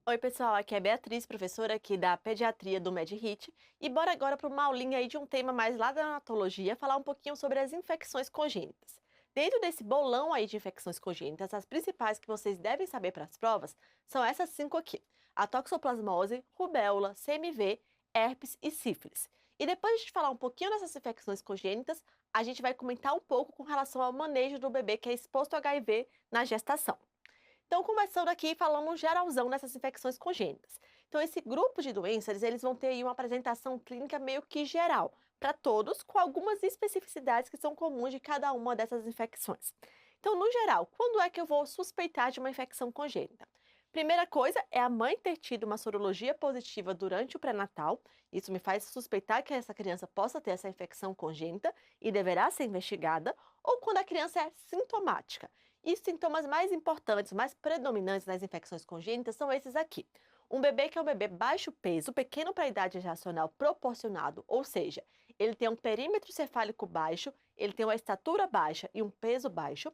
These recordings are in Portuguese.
Oi, pessoal, aqui é a Beatriz, professora aqui da Pediatria do MedHit, e bora agora para uma aulinha aí de um tema mais lá da anatologia, falar um pouquinho sobre as infecções congênitas. Dentro desse bolão aí de infecções congênitas, as principais que vocês devem saber para as provas são essas 5 aqui: a toxoplasmose, rubéola, CMV, herpes e sífilis. E depois de falar um pouquinho dessas infecções congênitas, a gente vai comentar um pouco com relação ao manejo do bebê que é exposto a HIV na gestação. Então, começando aqui, falando geralzão nessas infecções congênitas. Então, esse grupo de doenças, eles vão ter aí uma apresentação clínica meio que geral, para todos, com algumas especificidades que são comuns de cada uma dessas infecções. Então, no geral, quando é que eu vou suspeitar de uma infecção congênita? Primeira coisa é a mãe ter tido uma sorologia positiva durante o pré-natal. Isso me faz suspeitar que essa criança possa ter essa infecção congênita e deverá ser investigada, ou quando a criança é sintomática. E os sintomas mais importantes, mais predominantes nas infecções congênitas são esses aqui. Um bebê que é um bebê baixo peso, pequeno para a idade gestacional proporcionado, ou seja, ele tem um perímetro cefálico baixo, ele tem uma estatura baixa e um peso baixo,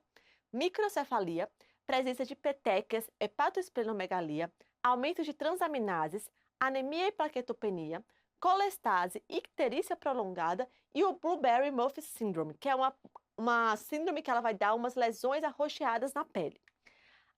microcefalia, presença de petequias, hepatoesplenomegalia, aumento de transaminases, anemia e plaquetopenia, colestase, icterícia prolongada e o Blueberry-Murphy Syndrome, que é uma síndrome que ela vai dar umas lesões arroxeadas na pele.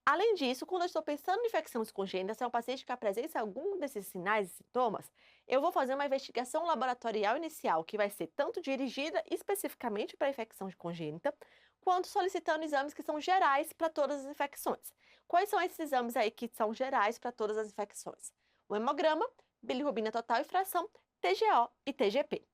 Além disso, quando eu estou pensando em infecções congênitas, se é um paciente que apresenta algum desses sinais e sintomas, eu vou fazer uma investigação laboratorial inicial, que vai ser tanto dirigida especificamente para a infecção congênita, quanto solicitando exames que são gerais para todas as infecções. Quais são esses exames aí que são gerais para todas as infecções? O hemograma, bilirrubina total e fração, TGO e TGP.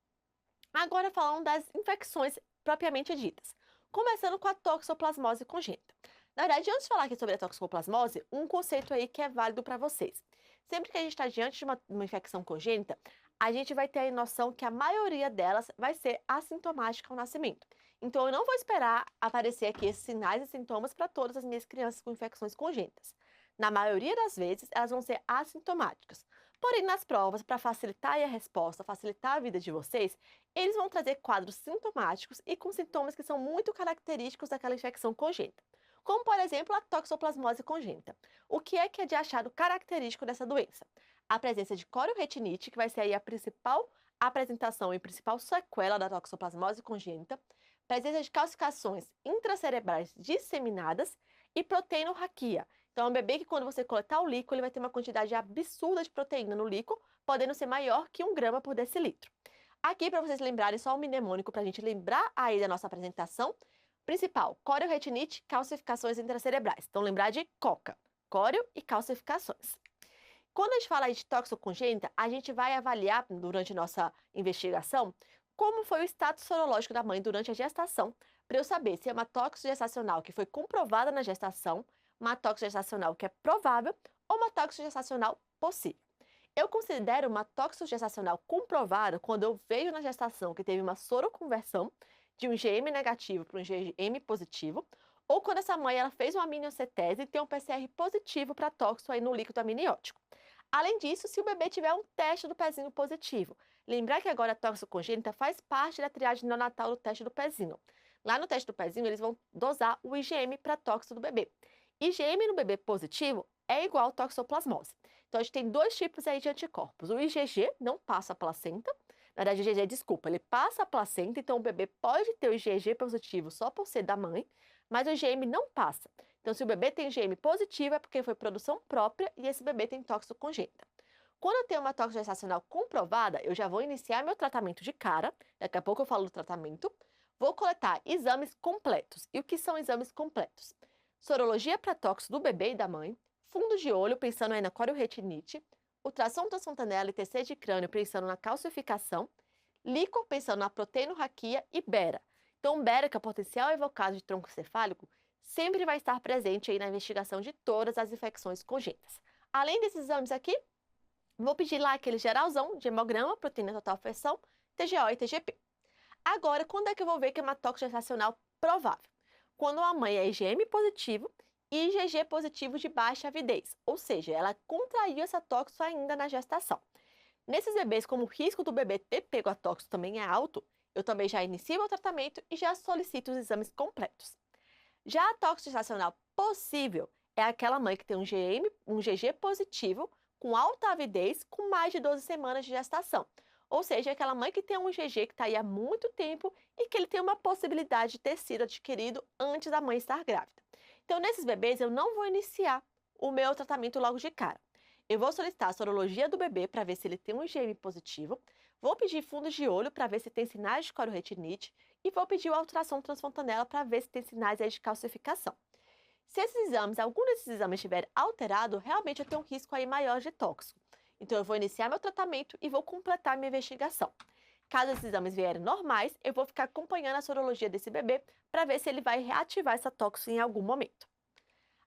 Agora falando das infecções propriamente ditas. Começando com a toxoplasmose congênita. Na verdade, antes de falar aqui sobre a toxoplasmose, um conceito aí que é válido para vocês. Sempre que a gente está diante de uma infecção congênita, a gente vai ter a noção que a maioria delas vai ser assintomática ao nascimento. Então, eu não vou esperar aparecer aqui esses sinais e sintomas para todas as minhas crianças com infecções congênitas. Na maioria das vezes, elas vão ser assintomáticas. Porém, nas provas, para facilitar aí a resposta, facilitar a vida de vocês, eles vão trazer quadros sintomáticos e com sintomas que são muito característicos daquela infecção congênita, como, por exemplo, a toxoplasmose congênita. O que é de achado característico dessa doença? A presença de corioretinite, que vai ser aí a principal apresentação e principal sequela da toxoplasmose congênita, presença de calcificações intracerebrais disseminadas e proteinorraquia. Então, é um bebê que, quando você coletar o líquido, ele vai ter uma quantidade absurda de proteína no líquido, podendo ser maior que 1 grama por decilitro. Aqui, para vocês lembrarem, só um mnemônico para a gente lembrar aí da nossa apresentação principal: corioretinite, calcificações intracerebrais. Então, lembrar de COCA, córeo e calcificações. Quando a gente fala de toxocongênita, a gente vai avaliar durante nossa investigação como foi o status sorológico da mãe durante a gestação, para eu saber se é uma toxo gestacional que foi comprovada na gestação, uma toxo gestacional que é provável ou uma toxo gestacional possível. Eu considero uma toxo gestacional comprovada quando eu vejo na gestação que teve uma soroconversão de um IgM negativo para um IgM positivo, ou quando essa mãe ela fez uma amniocetese e tem um PCR positivo para tóxico aí no líquido amniótico. Além disso, se o bebê tiver um teste do pezinho positivo. Lembrar que agora a toxicogênita faz parte da triagem neonatal do teste do pezinho. Lá no teste do pezinho, eles vão dosar o IgM para tóxico do bebê. IgM no bebê positivo é igual ao toxoplasmose. Então, a gente tem dois tipos aí de anticorpos. O IgG não passa a placenta. Na verdade, o IgG, desculpa, ele passa a placenta, então o bebê pode ter o IgG positivo só por ser da mãe, mas o IgM não passa. Então, se o bebê tem IgM positivo, é porque foi produção própria e esse bebê tem tóxico congênita. Quando eu tenho uma tóxico gestacional comprovada, eu já vou iniciar meu tratamento de cara, daqui a pouco eu falo do tratamento, vou coletar exames completos. E o que são exames completos? Sorologia para tóxico do bebê e da mãe, fundo de olho, pensando aí na corioretinite, ultrassom transfontanela e TC de crânio, pensando na calcificação, líquor, pensando na proteinorraquia e bera. Então, bera, que é o potencial evocado de tronco cefálico, sempre vai estar presente aí na investigação de todas as infecções congênitas. Além desses exames aqui, vou pedir lá aquele geralzão de hemograma, proteína total fração, TGO e TGP. Agora, quando é que eu vou ver que é uma toxo gestacional provável? Quando a mãe é IgM positivo e IgG positivo de baixa avidez, ou seja, ela contraiu essa toxo ainda na gestação. Nesses bebês, como o risco do bebê ter pego a toxo também é alto, eu também já inicio o tratamento e já solicito os exames completos. Já a toxo gestacional possível É aquela mãe que tem um GG positivo, com alta avidez, com mais de 12 semanas de gestação. Ou seja, é aquela mãe que tem um GG que está aí há muito tempo e que ele tem uma possibilidade de ter sido adquirido antes da mãe estar grávida. Então, nesses bebês, eu não vou iniciar o meu tratamento logo de cara. Eu vou solicitar a sorologia do bebê para ver se ele tem um IgM positivo, vou pedir fundos de olho para ver se tem sinais de corioretinite e vou pedir a ultrassom transfontanela para ver se tem sinais aí de calcificação. Se esses exames, algum desses exames estiver alterado, realmente eu tenho um risco aí maior de tóxico. Então eu vou iniciar meu tratamento e vou completar minha investigação. Caso esses exames vierem normais, eu vou ficar acompanhando a sorologia desse bebê para ver se ele vai reativar essa tóxica em algum momento.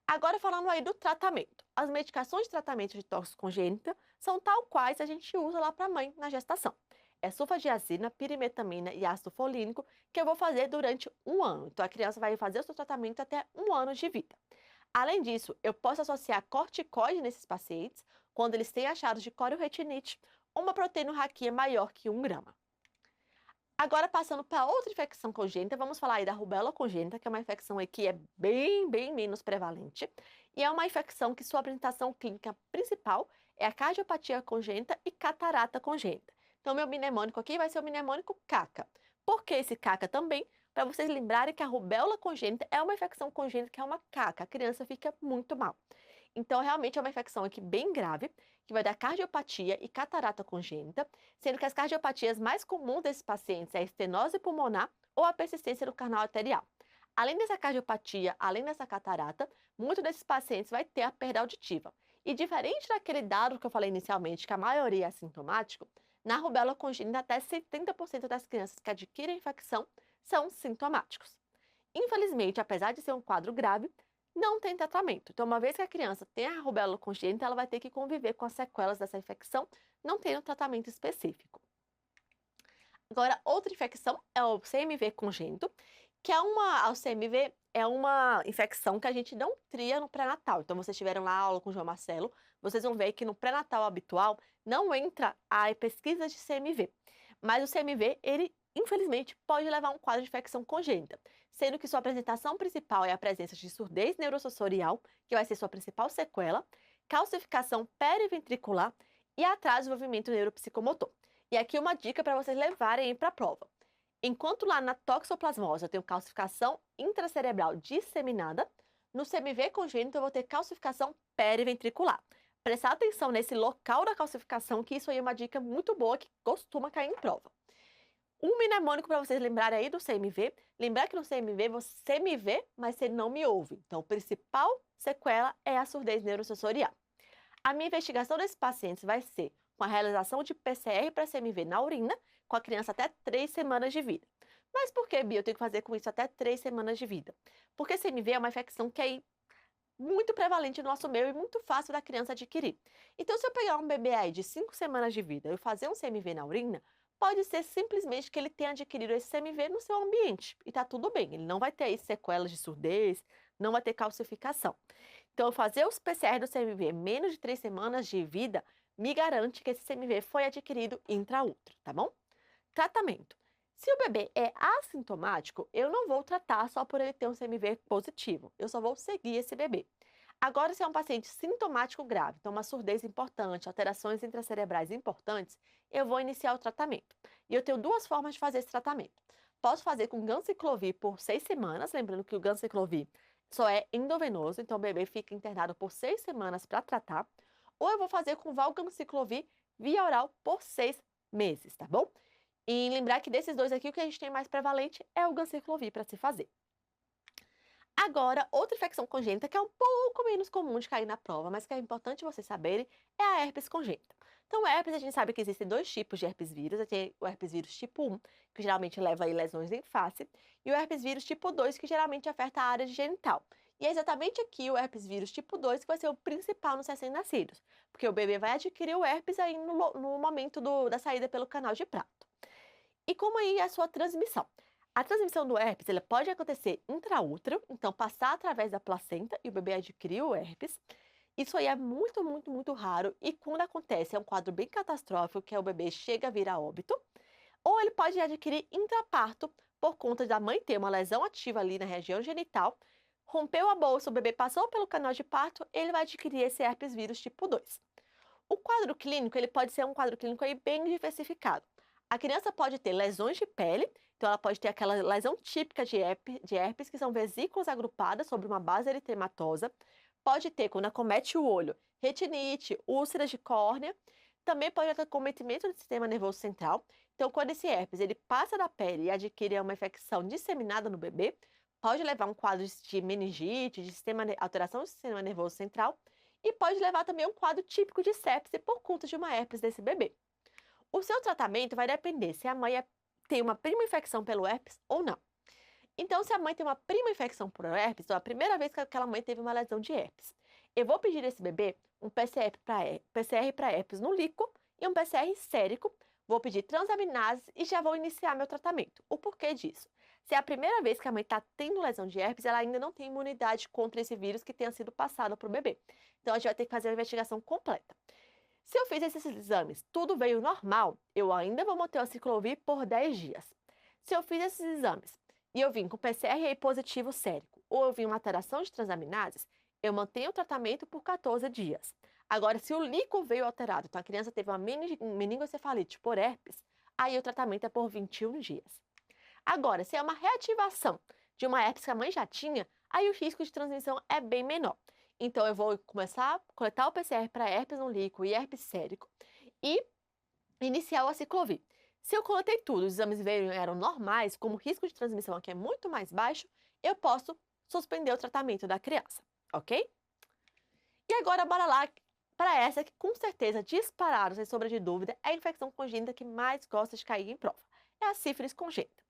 Agora falando aí do tratamento. As medicações de tratamento de tóxico congênita são tal quais a gente usa lá para a mãe na gestação. É sulfadiazina, pirimetamina e ácido folínico que eu vou fazer durante um ano. Então a criança vai fazer o seu tratamento até um ano de vida. Além disso, eu posso associar corticoide nesses pacientes quando eles têm achados de corioretinite ou uma proteína raquia maior que 1 grama. Agora, passando para outra infecção congênita, vamos falar aí da rubéola congênita, que é uma infecção aí que é bem menos prevalente. E é uma infecção que sua apresentação clínica principal é a cardiopatia congênita e catarata congênita. Então, meu mnemônico aqui vai ser o mnemônico CACA. Por que esse CACA também? Para vocês lembrarem que a rubéola congênita é uma infecção congênita que é uma CACA. A criança fica muito mal. Então, realmente é uma infecção aqui bem grave, que vai dar cardiopatia e catarata congênita, sendo que as cardiopatias mais comuns desses pacientes é a estenose pulmonar ou a persistência no canal arterial. Além dessa cardiopatia, além dessa catarata, muitos desses pacientes vai ter a perda auditiva. E diferente daquele dado que eu falei inicialmente, que a maioria é assintomático, na rubéola congênita até 70% das crianças que adquirem a infecção são sintomáticos. Infelizmente, apesar de ser um quadro grave, não tem tratamento. Então, uma vez que a criança tem a rubéola congênita, ela vai ter que conviver com as sequelas dessa infecção, não tendo tratamento específico. Agora, outra infecção é o CMV congênito, que o CMV é uma infecção que a gente não tria no pré-natal. Então, vocês tiveram lá a aula com o João Marcelo, vocês vão ver que no pré-natal habitual não entra a pesquisa de CMV. Mas o CMV, ele, infelizmente, pode levar a um quadro de infecção congênita, sendo que sua apresentação principal é a presença de surdez neurosensorial, que vai ser sua principal sequela, calcificação periventricular e atraso do desenvolvimento neuropsicomotor. E aqui uma dica para vocês levarem para a prova. Enquanto lá na toxoplasmose eu tenho calcificação intracerebral disseminada, no CMV congênito eu vou ter calcificação periventricular. Prestar atenção nesse local da calcificação, que isso aí é uma dica muito boa que costuma cair em prova. Um mnemônico para vocês lembrarem aí do CMV, lembrar que no CMV você me vê, mas você não me ouve. Então, a principal sequela é a surdez neurosensorial. A minha investigação desses pacientes vai ser com a realização de PCR para CMV na urina, com a criança até 3 semanas de vida. Mas por que, Bia, eu tenho que fazer com isso até 3 semanas de vida? Porque CMV é uma infecção que é muito prevalente no nosso meio e muito fácil da criança adquirir. Então, se eu pegar um bebê aí de 5 semanas de vida e fazer um CMV na urina, pode ser simplesmente que ele tenha adquirido esse CMV no seu ambiente. E tá tudo bem, ele não vai ter aí sequelas de surdez, não vai ter calcificação. Então, fazer os PCR do CMV menos de 3 semanas de vida me garante que esse CMV foi adquirido intraútero, tá bom? Tratamento. Se o bebê é assintomático, eu não vou tratar só por ele ter um CMV positivo. Eu só vou seguir esse bebê. Agora, se é um paciente sintomático grave, então uma surdez importante, alterações intracerebrais importantes, eu vou iniciar o tratamento. E eu tenho 2 formas de fazer esse tratamento. Posso fazer com ganciclovir por 6 semanas, lembrando que o ganciclovir só é endovenoso, então o bebê fica internado por 6 semanas para tratar. Ou eu vou fazer com valganciclovir via oral por 6 meses, tá bom? E lembrar que desses 2 aqui, o que a gente tem mais prevalente é o ganciclovir para se fazer. Agora, outra infecção congênita que é um pouco menos comum de cair na prova, mas que é importante vocês saberem, é a herpes congênita. Então, herpes, a gente sabe que existem 2 tipos de herpes vírus. Tem o herpes vírus tipo 1, que geralmente leva aí lesões em face, e o herpes vírus tipo 2, que geralmente afeta a área genital. E é exatamente aqui o herpes vírus tipo 2 que vai ser o principal nos recém-nascidos, porque o bebê vai adquirir o herpes aí no momento da saída pelo canal de prato. E como aí é a sua transmissão? A transmissão do herpes ela pode acontecer intraútero, então passar através da placenta e o bebê adquirir o herpes. Isso aí é muito raro e quando acontece é um quadro bem catastrófico, que é o bebê chega a vir a óbito. Ou ele pode adquirir intraparto por conta da mãe ter uma lesão ativa ali na região genital, Rompeu a bolsa, o bebê passou pelo canal de parto, ele vai adquirir esse herpes vírus tipo 2. O quadro clínico, ele pode ser um quadro clínico aí bem diversificado. A criança pode ter lesões de pele, então ela pode ter aquela lesão típica de herpes, que são vesículas agrupadas sobre uma base eritematosa. Pode ter, quando acomete o olho, retinite, úlceras de córnea. Também pode ter acometimento do sistema nervoso central. Então, quando esse herpes ele passa da pele e adquire uma infecção disseminada no bebê, pode levar a um quadro de meningite, alteração do sistema nervoso central, e pode levar também a um quadro típico de sepse por conta de uma herpes desse bebê. O seu tratamento vai depender se a mãe tem uma prima infecção pelo herpes ou não. Então, se a mãe tem uma prima infecção por herpes, então a primeira vez que aquela mãe teve uma lesão de herpes, eu vou pedir a esse bebê um PCR para herpes no líquido e um PCR sérico. Vou pedir transaminases e já vou iniciar meu tratamento. O porquê disso? Se é a primeira vez que a mãe está tendo lesão de herpes, ela ainda não tem imunidade contra esse vírus que tenha sido passado para o bebê. Então, a gente vai ter que fazer a investigação completa. Se eu fiz esses exames, tudo veio normal, eu ainda vou manter o aciclovir por 10 dias. Se eu fiz esses exames e eu vim com PCR positivo sérico ou eu vim uma alteração de transaminases, eu mantenho o tratamento por 14 dias. Agora, se o líquido veio alterado, então a criança teve uma meningocefalite por herpes, aí o tratamento é por 21 dias. Agora, se é uma reativação de uma herpes que a mãe já tinha, aí o risco de transmissão é bem menor. Então, eu vou começar a coletar o PCR para herpes no líquido e herpes sérico e iniciar o aciclovir. Se eu coletei tudo, os exames eram normais, como o risco de transmissão aqui é muito mais baixo, eu posso suspender o tratamento da criança, ok? E agora, bora lá para essa que, com certeza, disparado, sem sombra de dúvida, é a infecção congênita que mais gosta de cair em prova. É a sífilis congênita.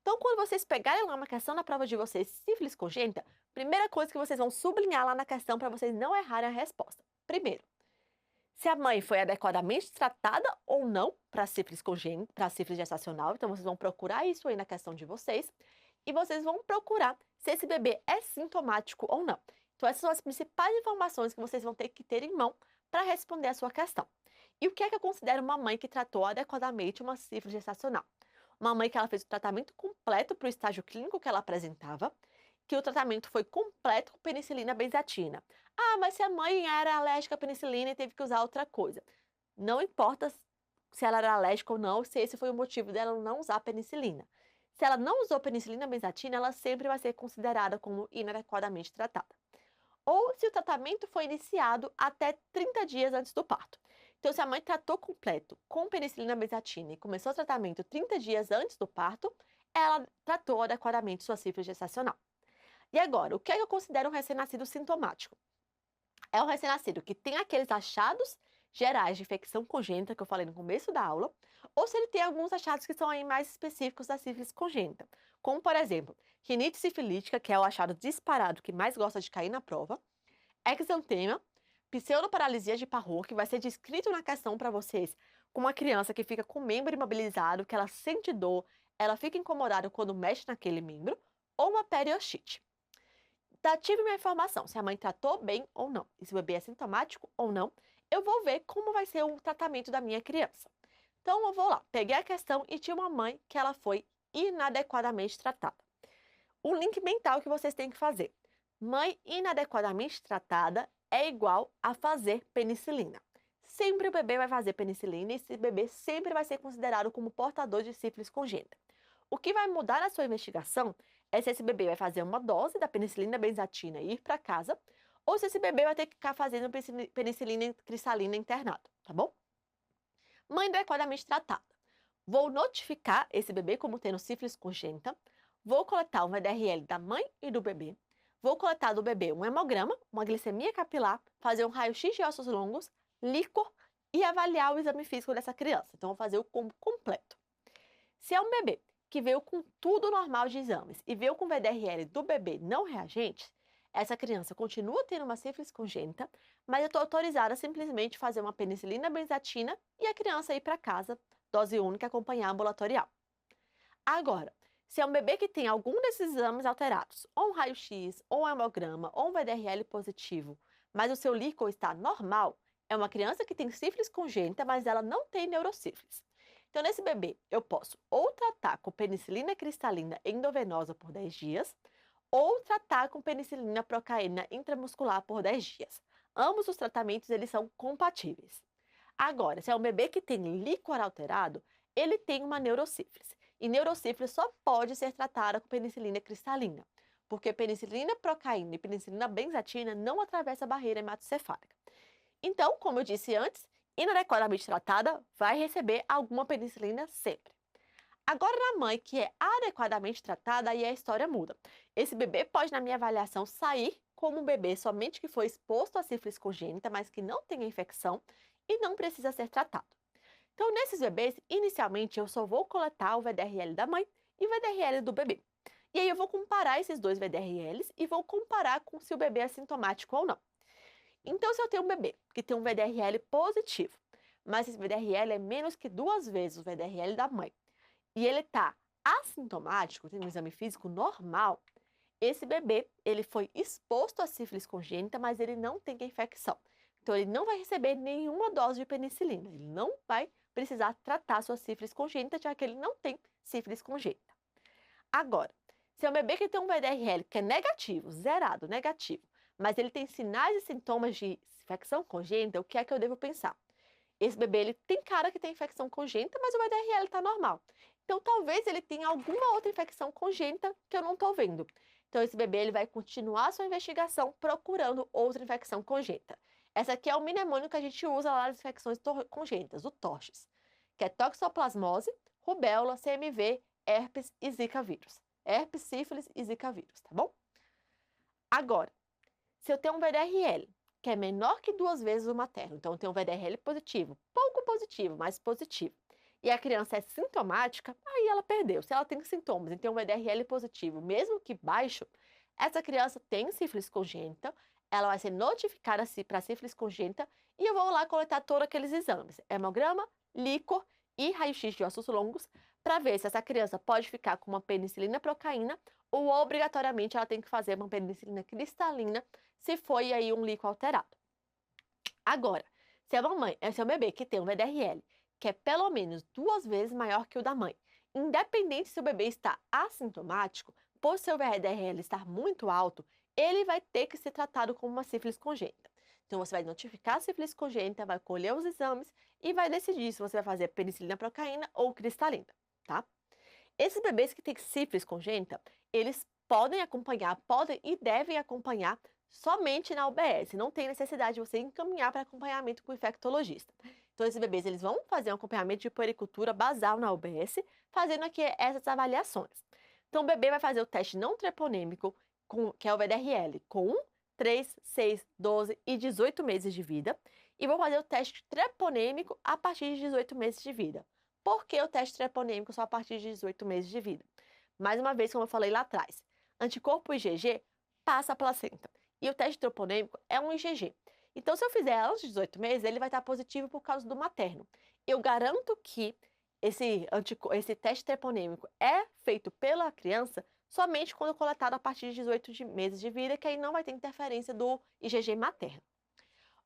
Então, quando vocês pegarem lá uma questão na prova de vocês, sífilis congênita, primeira coisa que vocês vão sublinhar lá na questão para vocês não errarem a resposta. Primeiro, se a mãe foi adequadamente tratada ou não para sífilis congênita, para sífilis gestacional. Então, vocês vão procurar isso aí na questão de vocês. E vocês vão procurar se esse bebê é sintomático ou não. Então, essas são as principais informações que vocês vão ter que ter em mão para responder a sua questão. E o que é que eu considero uma mãe que tratou adequadamente uma sífilis gestacional? Uma mãe que ela fez o tratamento completo para o estágio clínico que ela apresentava, que o tratamento foi completo com penicilina benzatina. Ah, mas se a mãe era alérgica à penicilina e teve que usar outra coisa. Não importa se ela era alérgica ou não, se esse foi o motivo dela não usar penicilina. Se ela não usou penicilina benzatina, ela sempre vai ser considerada como inadequadamente tratada. Ou se o tratamento foi iniciado até 30 dias antes do parto. Então, se a mãe tratou completo com penicilina benzatina e começou o tratamento 30 dias antes do parto, ela tratou adequadamente sua sífilis gestacional. E agora, o que é que eu considero um recém-nascido sintomático? É um recém-nascido que tem aqueles achados gerais de infecção congênita que eu falei no começo da aula, ou se ele tem alguns achados que são aí mais específicos da sífilis congênita, como, por exemplo, rinite sifilítica, que é o achado disparado que mais gosta de cair na prova, exantema, pseudoparalisia de Parroux, que vai ser descrito na questão para vocês, com uma criança que fica com o membro imobilizado, que ela sente dor, ela fica incomodada quando mexe naquele membro, ou uma periostite. Tive minha informação, se a mãe tratou bem ou não, e se o bebê é sintomático ou não, eu vou ver como vai ser o tratamento da minha criança. Então, eu vou lá, peguei a questão e tinha uma mãe que ela foi inadequadamente tratada. O link mental que vocês têm que fazer. Mãe inadequadamente tratada é igual a fazer penicilina. Sempre o bebê vai fazer penicilina e esse bebê sempre vai ser considerado como portador de sífilis congênita. O que vai mudar na sua investigação é se esse bebê vai fazer uma dose da penicilina benzatina e ir para casa, ou se esse bebê vai ter que ficar fazendo penicilina cristalina internado, tá bom? Mãe adequadamente tratada. Vou notificar esse bebê como tendo sífilis congênita, vou coletar um VDRL da mãe e do bebê, vou coletar do bebê um hemograma, uma glicemia capilar, fazer um raio-x de ossos longos, líquor e avaliar o exame físico dessa criança. Então, vou fazer o combo completo. Se é um bebê que veio com tudo normal de exames e veio com VDRL do bebê não reagente, essa criança continua tendo uma sífilis congênita, mas eu estou autorizada a simplesmente fazer uma penicilina benzatina e a criança ir para casa, dose única, acompanhar ambulatorial. Agora, se é um bebê que tem algum desses exames alterados, ou um raio-x, ou um hemograma, ou um VDRL positivo, mas o seu líquor está normal, é uma criança que tem sífilis congênita, mas ela não tem neurosífilis. Então, nesse bebê, eu posso ou tratar com penicilina cristalina endovenosa por 10 dias, ou tratar com penicilina procaína intramuscular por 10 dias. Ambos os tratamentos eles são compatíveis. Agora, se é um bebê que tem líquor alterado, ele tem uma neurosífilis. E neurosífilis só pode ser tratada com penicilina cristalina, porque penicilina procaína e penicilina benzatina não atravessam a barreira hematocefálica. Então, como eu disse antes, inadequadamente tratada vai receber alguma penicilina sempre. Agora, na mãe que é adequadamente tratada, aí a história muda. Esse bebê pode, na minha avaliação, sair como um bebê somente que foi exposto à sífilis congênita, mas que não tem infecção e não precisa ser tratado. Então, nesses bebês, inicialmente eu só vou coletar o VDRL da mãe e o VDRL do bebê. E aí eu vou comparar esses dois VDRLs e vou comparar com se o bebê é sintomático ou não. Então, se eu tenho um bebê que tem um VDRL positivo, mas esse VDRL é menos que 2 vezes o VDRL da mãe, e ele está assintomático, tem um exame físico normal, esse bebê ele foi exposto à sífilis congênita, mas ele não tem infecção. Então, ele não vai receber nenhuma dose de penicilina. Ele não vai precisar tratar sua sífilis congênita, já que ele não tem sífilis congênita. Agora, se é um bebê que tem um VDRL que é negativo, zerado, negativo, mas ele tem sinais e sintomas de infecção congênita, o que é que eu devo pensar? Esse bebê ele tem cara que tem infecção congênita, mas o VDRL está normal. Então, talvez ele tenha alguma outra infecção congênita que eu não estou vendo. Então, esse bebê ele vai continuar a sua investigação procurando outra infecção congênita. Essa aqui é o mnemônio que a gente usa lá nas infecções congênitas, o TORCHES, que é toxoplasmose, rubéola, CMV, herpes e zika vírus. Herpes, sífilis e zika vírus, tá bom? Agora, se eu tenho um VDRL que é menor que 2 vezes o materno, então eu tenho um VDRL positivo, pouco positivo, mas positivo, e a criança é sintomática, aí ela perdeu. Se ela tem sintomas e tem um VDRL positivo, mesmo que baixo, essa criança tem sífilis congênita, ela vai ser notificada para sífilis congênita e eu vou lá coletar todos aqueles exames, hemograma, líquor e raio-x de ossos longos, para ver se essa criança pode ficar com uma penicilina procaína ou obrigatoriamente ela tem que fazer uma penicilina cristalina se foi aí um líquor alterado. Agora, se é uma mãe, se é um bebê que tem um VDRL que é pelo menos 2 vezes maior que o da mãe, independente se o bebê está assintomático, por seu VDRL estar muito alto, ele vai ter que ser tratado como uma sífilis congênita. Então, você vai notificar a sífilis congênita, vai colher os exames e vai decidir se você vai fazer penicilina procaína ou cristalina, tá? Esses bebês que têm sífilis congênita, eles podem acompanhar, podem e devem acompanhar somente na UBS. Não tem necessidade de você encaminhar para acompanhamento com o infectologista. Então, esses bebês eles vão fazer um acompanhamento de puericultura basal na UBS, fazendo aqui essas avaliações. Então, o bebê vai fazer o teste não treponêmico, que é o VDRL, com 1, 3, 6, 12 e 18 meses de vida. E vou fazer o teste treponêmico a partir de 18 meses de vida. Por que o teste treponêmico só a partir de 18 meses de vida? Mais uma vez, como eu falei lá atrás, anticorpo IgG passa a placenta. E o teste troponêmico é um IgG. Então, se eu fizer antes de 18 meses, ele vai estar positivo por causa do materno. Eu garanto que esse teste treponêmico é feito pela criança somente quando coletado a partir de 18 meses de vida, que aí não vai ter interferência do IgG materno.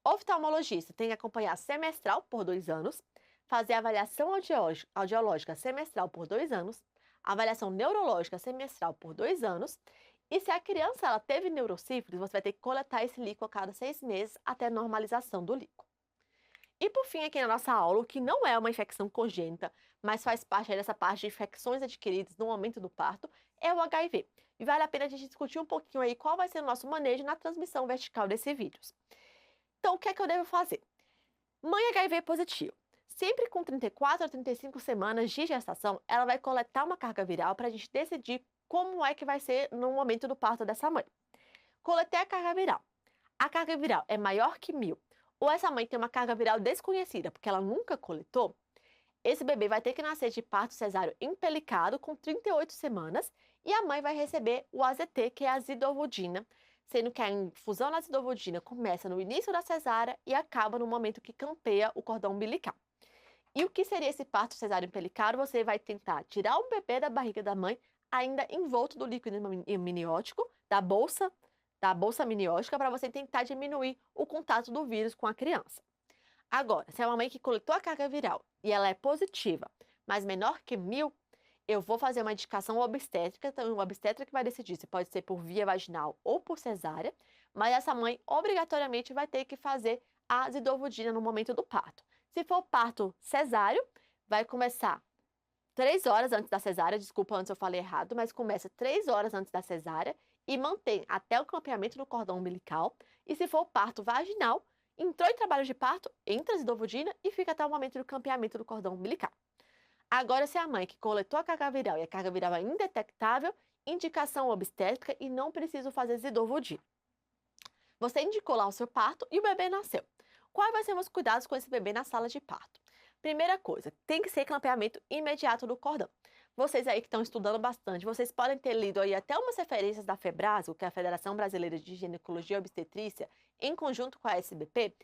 Oftalmologista tem que acompanhar semestral por 2 anos, fazer avaliação audiológica semestral por 2 anos, avaliação neurológica semestral por 2 anos, e se a criança ela teve neurosífilis, você vai ter que coletar esse líquido a cada 6 meses até a normalização do líquido. E por fim, aqui na nossa aula, o que não é uma infecção congênita, mas faz parte dessa parte de infecções adquiridas no momento do parto, é o HIV. E vale a pena a gente discutir um pouquinho aí qual vai ser o nosso manejo na transmissão vertical desse vírus. Então, o que é que eu devo fazer? Mãe HIV positivo. Sempre com 34 a 35 semanas de gestação, ela vai coletar uma carga viral para a gente decidir como é que vai ser no momento do parto dessa mãe. Coletei a carga viral. A carga viral é maior que 1000, ou essa mãe tem uma carga viral desconhecida, porque ela nunca coletou, esse bebê vai ter que nascer de parto cesáreo empelicado com 38 semanas e a mãe vai receber o AZT, que é a azidovudina, sendo que a infusão da azidovudina começa no início da cesárea e acaba no momento que campeia o cordão umbilical. E o que seria esse parto cesáreo empelicado? Você vai tentar tirar o bebê da barriga da mãe ainda envolto do líquido amniótico, da bolsa amniótica, para você tentar diminuir o contato do vírus com a criança. Agora, se é uma mãe que coletou a carga viral e ela é positiva, mas menor que 1000, Eu vou fazer uma indicação obstétrica, então o obstetra que vai decidir se pode ser por via vaginal ou por cesárea, mas essa mãe obrigatoriamente vai ter que fazer a zidovudina no momento do parto. Se for parto cesáreo, vai começar 3 horas antes da cesárea, desculpa, antes eu falei errado, mas começa 3 horas antes da cesárea e mantém até o clampeamento do cordão umbilical. E se for parto vaginal, entrou em trabalho de parto, entra a zidovudina e fica até o momento do clampeamento do cordão umbilical. Agora, se a mãe que coletou a carga viral e a carga viral é indetectável, indicação obstétrica e não preciso fazer zidovudina. Você indicou lá o seu parto e o bebê nasceu. Quais vão ser os cuidados com esse bebê na sala de parto? Primeira coisa, tem que ser clampeamento imediato do cordão. Vocês aí que estão estudando bastante, vocês podem ter lido aí até umas referências da FEBRASO, que é a Federação Brasileira de Ginecologia e Obstetrícia, em conjunto com a SBP,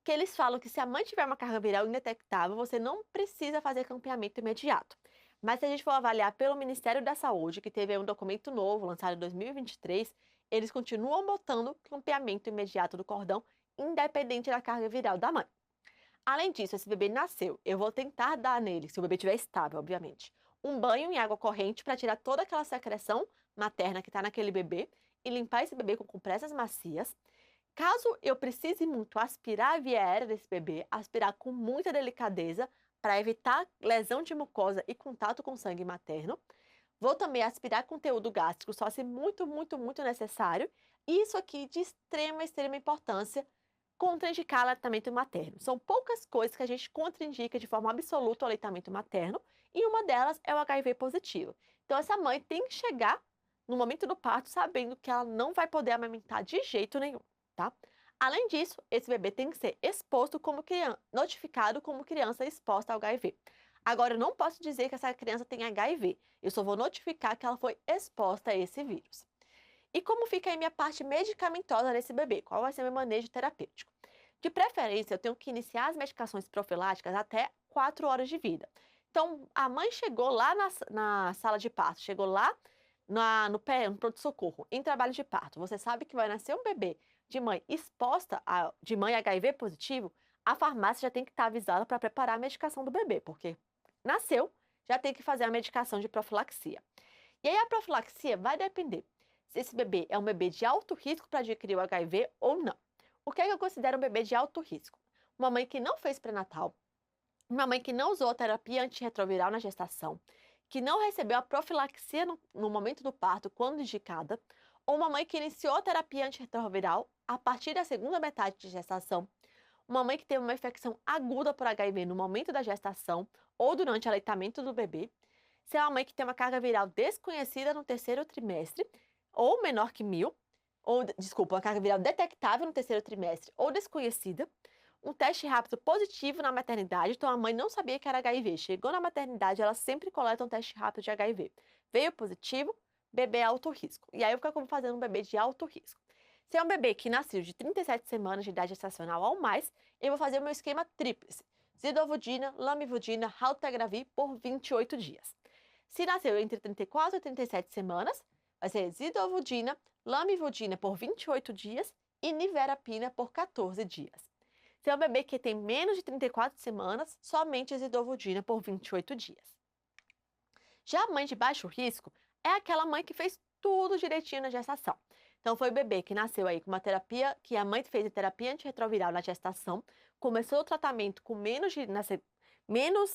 que eles falam que se a mãe tiver uma carga viral indetectável, você não precisa fazer clampeamento imediato. Mas se a gente for avaliar pelo Ministério da Saúde, que teve aí um documento novo, lançado em 2023, eles continuam botando clampeamento imediato do cordão, independente da carga viral da mãe. Além disso, esse bebê nasceu, eu vou tentar dar nele, se o bebê estiver estável, obviamente, um banho em água corrente para tirar toda aquela secreção materna que está naquele bebê e limpar esse bebê com compressas macias. Caso eu precise muito aspirar a via aérea desse bebê, aspirar com muita delicadeza para evitar lesão de mucosa e contato com sangue materno. Vou também aspirar conteúdo gástrico, só se muito, muito, muito necessário. E isso aqui de extrema, extrema importância, contraindicar aleitamento materno. São poucas coisas que a gente contraindica de forma absoluta o aleitamento materno, e uma delas é o HIV positivo. Então, essa mãe tem que chegar no momento do parto sabendo que ela não vai poder amamentar de jeito nenhum, tá? Além disso, esse bebê tem que ser exposto como criança, notificado como criança exposta ao HIV. Agora, eu não posso dizer que essa criança tem HIV, eu só vou notificar que ela foi exposta a esse vírus. E como fica aí minha parte medicamentosa desse bebê? Qual vai ser meu manejo terapêutico? De preferência, eu tenho que iniciar as medicações profiláticas até 4 horas de vida. Então, a mãe chegou lá na sala de parto, chegou lá no pronto-socorro, em trabalho de parto. Você sabe que vai nascer um bebê de mãe exposta, de mãe HIV positivo, a farmácia já tem que estar avisada para preparar a medicação do bebê, porque nasceu, já tem que fazer a medicação de profilaxia. E aí a profilaxia vai depender se esse bebê é um bebê de alto risco para adquirir o HIV ou não. O que é que eu considero um bebê de alto risco? Uma mãe que não fez pré-natal, uma mãe que não usou a terapia antirretroviral na gestação, que não recebeu a profilaxia no momento do parto quando indicada, ou uma mãe que iniciou a terapia antirretroviral a partir da segunda metade de gestação, uma mãe que teve uma infecção aguda por HIV no momento da gestação ou durante o aleitamento do bebê, se é uma mãe que tem uma carga viral desconhecida no terceiro trimestre, ou menor que 1.000, ou, desculpa, uma carga viral detectável no terceiro trimestre ou desconhecida, um teste rápido positivo na maternidade, então a mãe não sabia que era HIV, chegou na maternidade, ela sempre coleta um teste rápido de HIV. Veio positivo, bebê alto risco. E aí eu fico como fazendo um bebê de alto risco. Se é um bebê que nasceu de 37 semanas de idade gestacional ou mais, eu vou fazer o meu esquema tríplice: zidovudina, lamivudina, raltegravir por 28 dias. Se nasceu entre 34 e 37 semanas, vai ser zidovudina, lamivudina por 28 dias e niverapina por 14 dias. Se é um bebê que tem menos de 34 semanas, somente zidovudina por 28 dias. Já a mãe de baixo risco é aquela mãe que fez tudo direitinho na gestação. Então, foi o bebê que nasceu aí com uma terapia, que a mãe fez a terapia antirretroviral na gestação, começou o tratamento com menos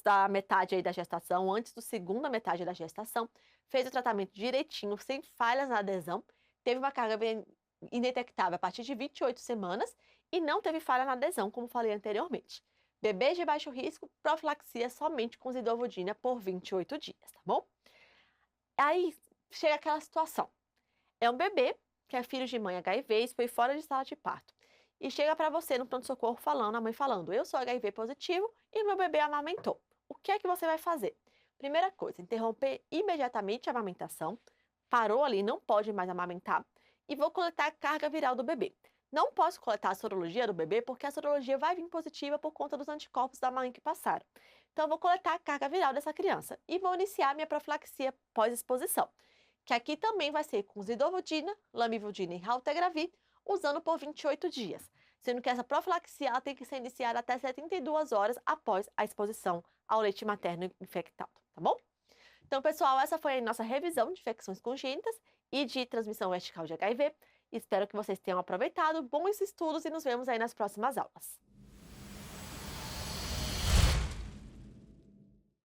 da metade aí da gestação, antes da segunda metade da gestação, fez o tratamento direitinho, sem falhas na adesão, teve uma carga indetectável a partir de 28 semanas e não teve falha na adesão, como falei anteriormente. Bebês de baixo risco, profilaxia somente com zidovudina por 28 dias, tá bom? Aí chega aquela situação. É um bebê que é filho de mãe HIV e foi fora de sala de parto. E chega para você no pronto-socorro falando, a mãe falando: eu sou HIV positivo e meu bebê amamentou. O que é que você vai fazer? Primeira coisa, interromper imediatamente a amamentação. Parou ali, não pode mais amamentar. E vou coletar a carga viral do bebê. Não posso coletar a sorologia do bebê porque a sorologia vai vir positiva por conta dos anticorpos da mãe que passaram. Então, eu vou coletar a carga viral dessa criança e vou iniciar minha profilaxia pós-exposição, que aqui também vai ser com zidovudina, lamivudina e raltegravir, usando por 28 dias, sendo que essa profilaxia ela tem que ser iniciada até 72 horas após a exposição ao leite materno infectado, tá bom? Então, pessoal, essa foi a nossa revisão de infecções congênitas e de transmissão vertical de HIV. Espero que vocês tenham aproveitado. Bons estudos e nos vemos aí nas próximas aulas.